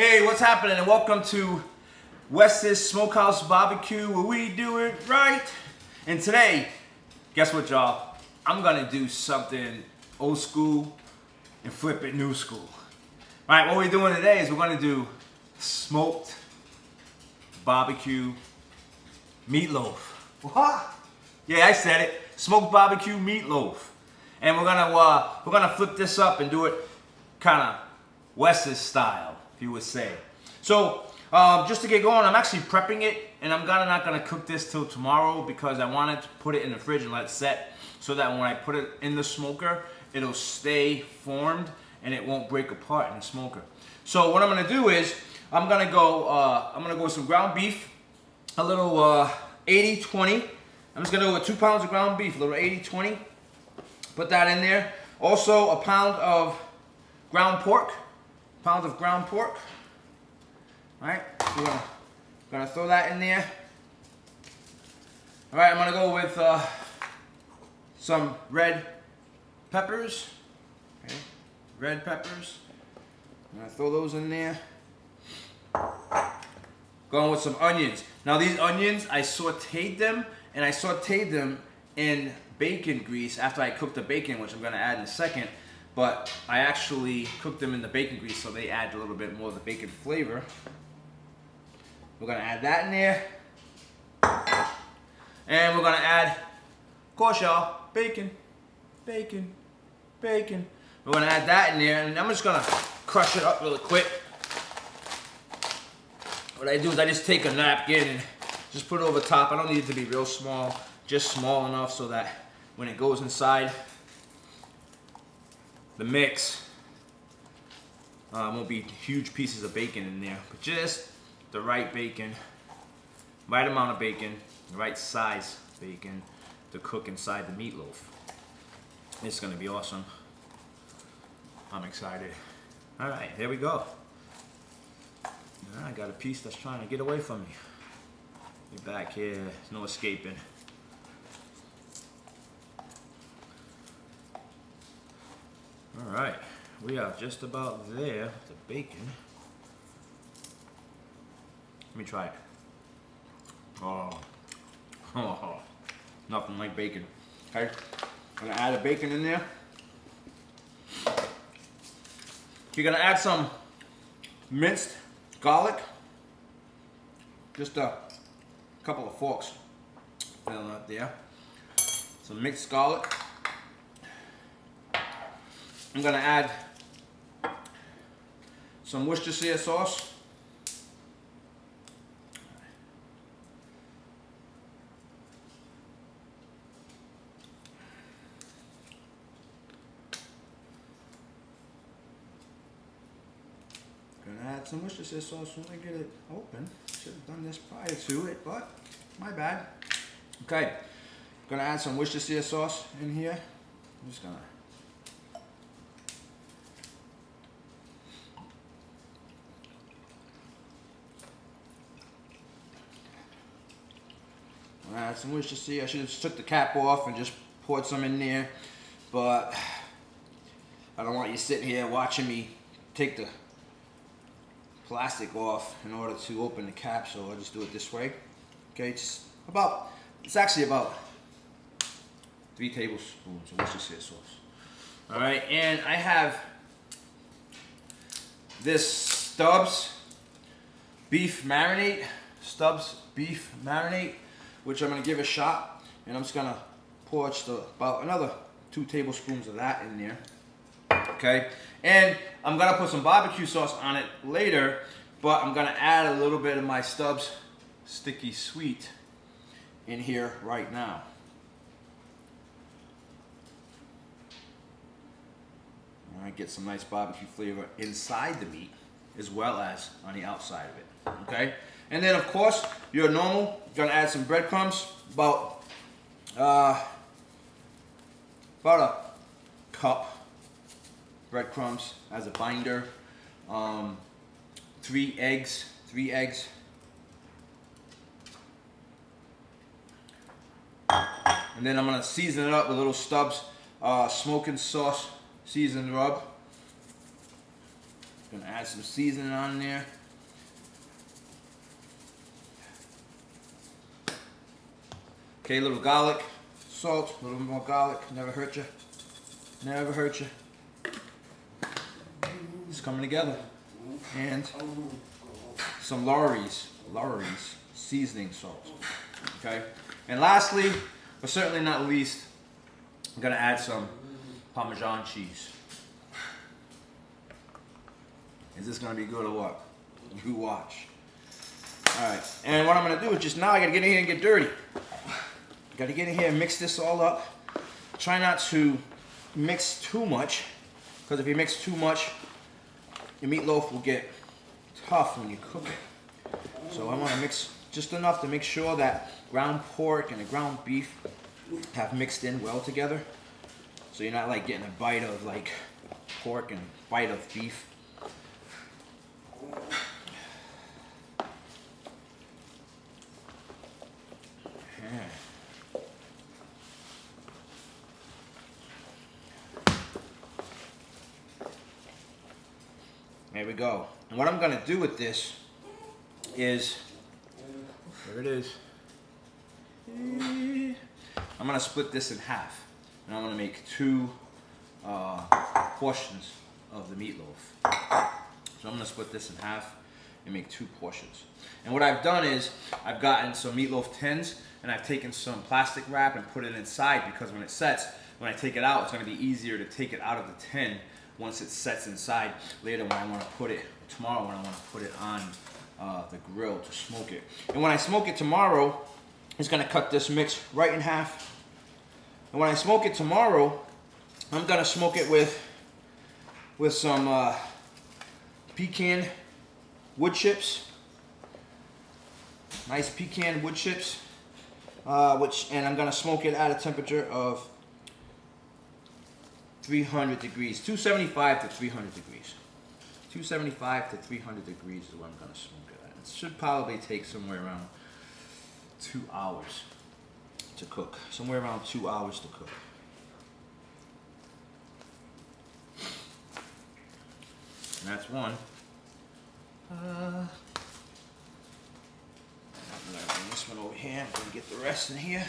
Hey, what's happening? And welcome to Wes's Smokehouse Barbecue, where we do it right. And today, guess what, y'all? I'm gonna do something old school and flip it new school. All right, what we're doing today is we're gonna do smoked barbecue meatloaf. What? Yeah, I said it. Smoked barbecue meatloaf. And we're gonna flip this up and do it kind of Wes's style, if you would say. So just to get going, I'm actually prepping it, and I'm not gonna cook this till tomorrow because I wanted to put it in the fridge and let it set so that when I put it in the smoker, it'll stay formed and it won't break apart in the smoker. So what I'm gonna do is I'm gonna go with some ground beef, a little 80-20. I'm just gonna go with 2 pounds of ground beef, a little 80-20. Put that in there. Also a pound of ground pork. All right, we're gonna throw that in there. All right, I'm gonna go with some red peppers. Okay, red peppers. I'm gonna throw those in there. Going with some onions. Now these onions, I sauteed them, and I sauteed them in bacon grease after I cooked the bacon, which I'm gonna add in a second. But I actually cooked them in the bacon grease, so they add a little bit more of the bacon flavor. We're gonna add that in there. And we're gonna add, of course y'all, bacon. We're gonna add that in there, and I'm just gonna crush it up really quick. What I do is I just take a napkin and just put it over top. I don't need it to be real small, just small enough so that when it goes inside the mix, won't be huge pieces of bacon in there, but just the right bacon, right amount of bacon, the right size bacon to cook inside the meatloaf. It's gonna be awesome. I'm excited. All right, here we go. I got a piece that's trying to get away from me. Get back here, there's no escaping. All right, we are just about there with the bacon. Let me try it. Oh, nothing like bacon. Okay, I'm gonna add a bacon in there. You're gonna add some minced garlic. Just a couple of forks filling up there. Some mixed garlic. I'm gonna add some Worcestershire sauce. Gonna add some Worcestershire sauce when I get it open. Should have done this prior to it, but my bad. Okay, gonna add some Worcestershire sauce in here. I'm just gonna add some Worcestershire. I should have just took the cap off and just poured some in there, but I don't want you sitting here watching me take the plastic off in order to open the cap, so I'll just do it this way. Okay, it's actually about 3 tablespoons of Worcestershire sauce. All right, and I have this Stubbs beef marinade, which I'm gonna give a shot, and I'm just gonna pour just about another 2 tablespoons of that in there. Okay, and I'm gonna put some barbecue sauce on it later, but I'm gonna add a little bit of my Stubbs Sticky Sweet in here right now. All right, get some nice barbecue flavor inside the meat as well as on the outside of it. Okay, and then of course your normal, gonna add some breadcrumbs, about a cup breadcrumbs as a binder. 3 eggs. And then I'm gonna season it up with a little Stubbs smoking sauce seasoned rub. Gonna add some seasoning on there. Okay, a little garlic, salt, a little more garlic, never hurt you. Never hurt you. It's coming together. And some Lawry's seasoning salt. Okay? And lastly, but certainly not least, I'm gonna add some Parmesan cheese. Is this gonna be good or what? You watch. Alright, and what I'm gonna do is just now I gotta get in here and get dirty. Gotta get in here and mix this all up. Try not to mix too much, because if you mix too much, your meatloaf will get tough when you cook it. So I want to mix just enough to make sure that ground pork and the ground beef have mixed in well together. So you're not like getting a bite of like pork and a bite of beef. There we go. And what I'm going to do with this is, there it is. I'm going to split this in half. And I'm going to make two portions of the meatloaf. So I'm going to split this in half and make two portions. And what I've done is, I've gotten some meatloaf tins and I've taken some plastic wrap and put it inside, because when it sets, when I take it out, it's going to be easier to take it out of the tin once it sets inside later when I want to put it, tomorrow when I want to put it on the grill to smoke it. And when I smoke it tomorrow, it's going to cut this mix right in half. And when I smoke it tomorrow, I'm going to smoke it with some pecan wood chips. Nice pecan wood chips. And I'm going to smoke it at a temperature of 300 degrees, 275 to 300 degrees. 275 to 300 degrees is what I'm going to smoke it at. It should probably take somewhere around 2 hours to cook. Somewhere around 2 hours to cook. And that's one. I'm going to bring this one over here. I'm going to get the rest in here.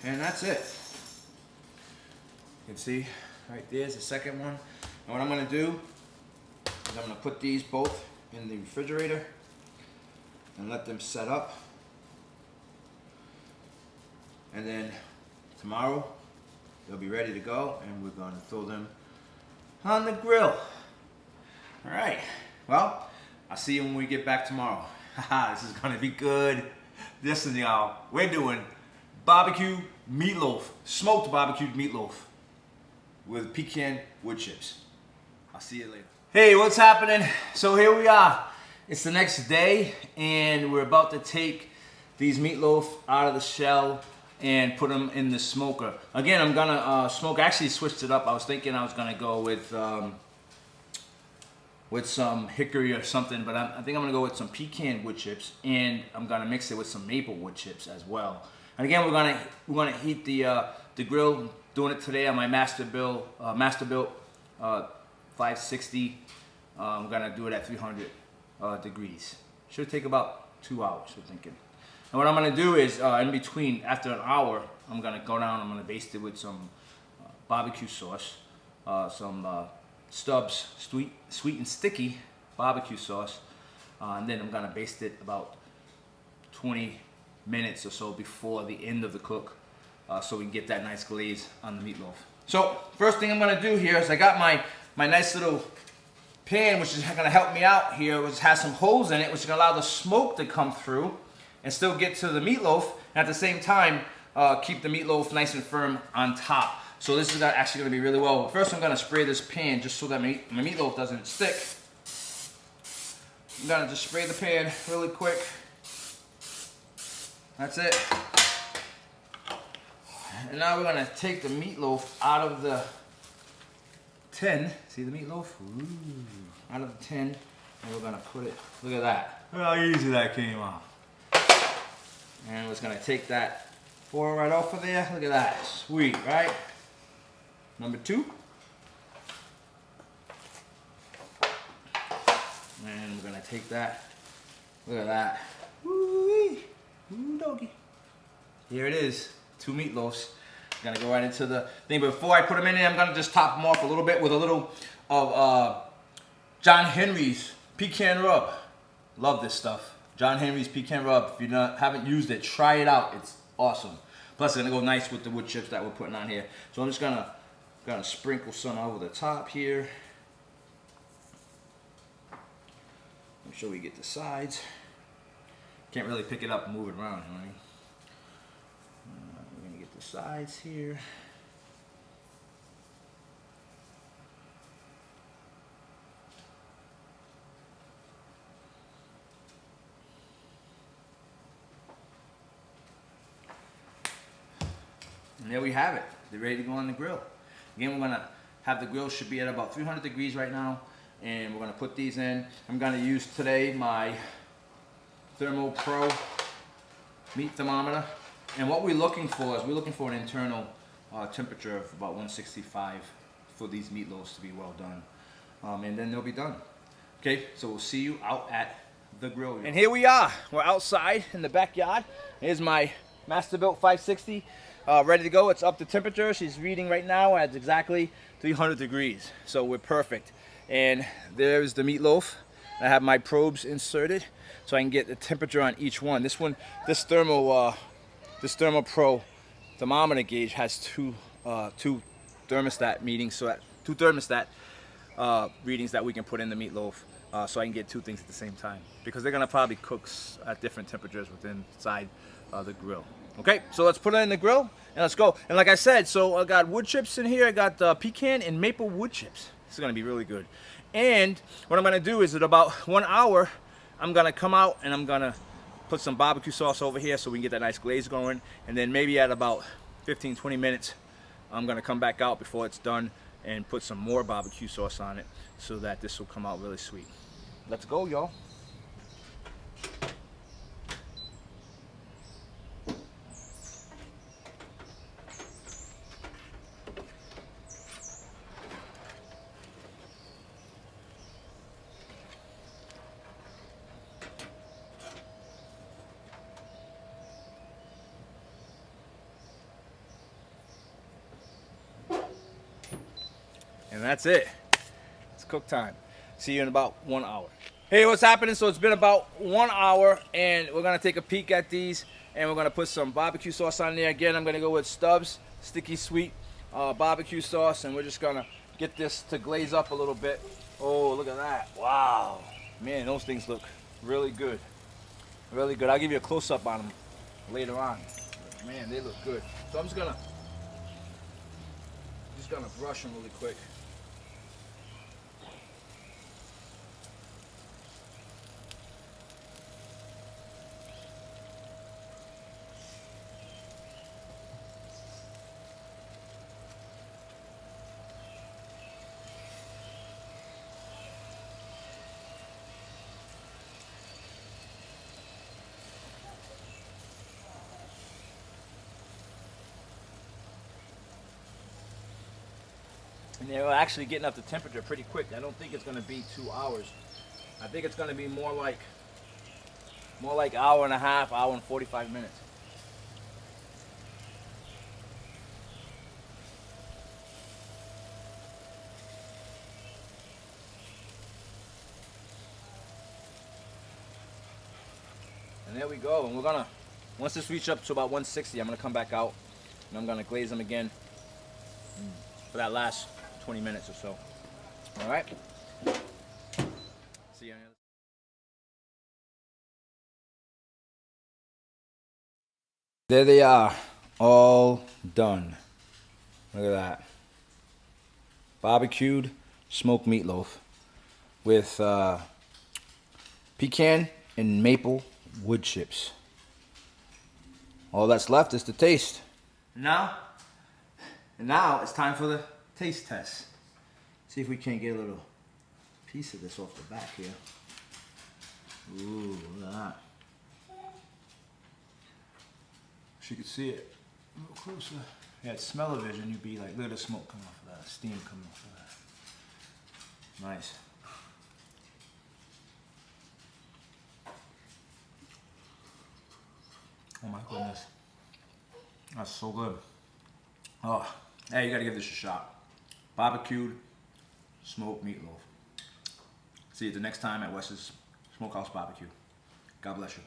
And that's it. You can see right there's the second one. And what I'm going to do is I'm going to put these both in the refrigerator and let them set up. And then tomorrow they'll be ready to go, and we're going to throw them on the grill. All right. Well, I'll see you when we get back tomorrow. Haha, this is going to be good. Listen, y'all, we're doing barbecue meatloaf, smoked barbecued meatloaf with pecan wood chips. I'll see you later. Hey, what's happening? So here we are. It's the next day, and we're about to take these meatloaf out of the shell and put them in the smoker. Again, I'm gonna smoke. I actually switched it up. I was thinking I was gonna go with some hickory or something, but I think I'm gonna go with some pecan wood chips, and I'm gonna mix it with some maple wood chips as well. And again, we're gonna heat the grill. Doing it today on my Masterbuilt 560. I'm gonna do it at 300 degrees. Should take about 2 hours, we're thinking. And what I'm gonna do is, in between, after an hour, I'm gonna go down. I'm gonna baste it with some barbecue sauce, some Stubbs sweet and sticky barbecue sauce, and then I'm gonna baste it about 20 minutes or so before the end of the cook, so we can get that nice glaze on the meatloaf. So first thing I'm gonna do here is I got my nice little pan, which is gonna help me out here, which has some holes in it, which is gonna allow the smoke to come through and still get to the meatloaf, and at the same time keep the meatloaf nice and firm on top. So this is actually going to be really well. First, I'm going to spray this pan just so that my meatloaf doesn't stick. I'm going to just spray the pan really quick. That's it. And now we're going to take the meatloaf out of the tin. See the meatloaf? Ooh. Out of the tin. And we're going to put it, look at that. Look how easy that came out. And we're just going to take that foil right off of there. Look at that. Sweet, right? Number 2. And we're going to take that. Look at that. Woo-wee. Ooh, doggy. Here it is. 2 meatloafs. I'm gonna go right into the thing. But before I put them in there, I'm gonna just top them off a little bit with a little of John Henry's pecan rub. Love this stuff. John Henry's pecan rub. If you haven't used it, try it out. It's awesome. Plus, it's gonna go nice with the wood chips that we're putting on here. So I'm just gonna sprinkle some over the top here. Make sure we get the sides. Can't really pick it up and move it around, right? We're gonna get the sides here. And there we have it. They're ready to go on the grill. Again, we're gonna have the grill should be at about 300 degrees right now, and we're gonna put these in. I'm gonna use today my Thermo Pro meat thermometer. And what we're looking for is we're looking for an internal temperature of about 165 for these meatloaves to be well done. And then they'll be done. Okay, so we'll see you out at the grill. And here we are. We're outside in the backyard. Here's my Masterbuilt 560 ready to go. It's up to temperature. She's reading right now at exactly 300 degrees. So we're perfect. And there's the meatloaf. I have my probes inserted so I can get the temperature on each one. This Thermo Pro thermometer gauge has two thermostat readings, so that readings that we can put in the meatloaf, so I can get 2 things at the same time, because they're gonna probably cook at different temperatures inside the grill. Okay, so let's put it in the grill and let's go. And like I said, so I got wood chips in here. I got pecan and maple wood chips. This is gonna be really good. And what I'm gonna do is at about 1 hour, I'm gonna come out and I'm gonna put some barbecue sauce over here so we can get that nice glaze going. And then maybe at about 15-20 minutes, I'm gonna come back out before it's done and put some more barbecue sauce on it so that this will come out really sweet. Let's go, y'all. And that's it. It's cook time. See you in about 1 hour. Hey, what's happening? So it's been about 1 hour, and we're gonna take a peek at these, and we're gonna put some barbecue sauce on there. Again, I'm gonna go with Stubbs Sticky Sweet barbecue sauce, and we're just gonna get this to glaze up a little bit. Oh, look at that. Wow. Man, those things look really good. Really good. I'll give you a close-up on them later on. Man, they look good. So I'm just gonna brush them really quick. And they're actually getting up to temperature pretty quick. I don't think it's going to be 2 hours. I think it's going to be more like hour and a half, hour and 45 minutes. And there we go. And we're gonna, once this reaches up to about 160, I'm gonna come back out and I'm gonna glaze them again for that last 20 minutes or so. All right. See you on the other. There they are, All done. Look at that. Barbecued smoked meatloaf with pecan and maple wood chips. All that's left is to taste. Now it's time for the taste test. See if we can't get a little piece of this off the back here. Ooh, look at that. If you could see it a little closer. Yeah, it's smell-o-vision, you'd be like, look at the smoke coming off of that, steam coming off of that. Nice. Oh my goodness. That's so good. Oh, hey, you gotta give this a shot. Barbecued smoked meatloaf. See you the next time at Wes's Smokehouse Barbecue. God bless you.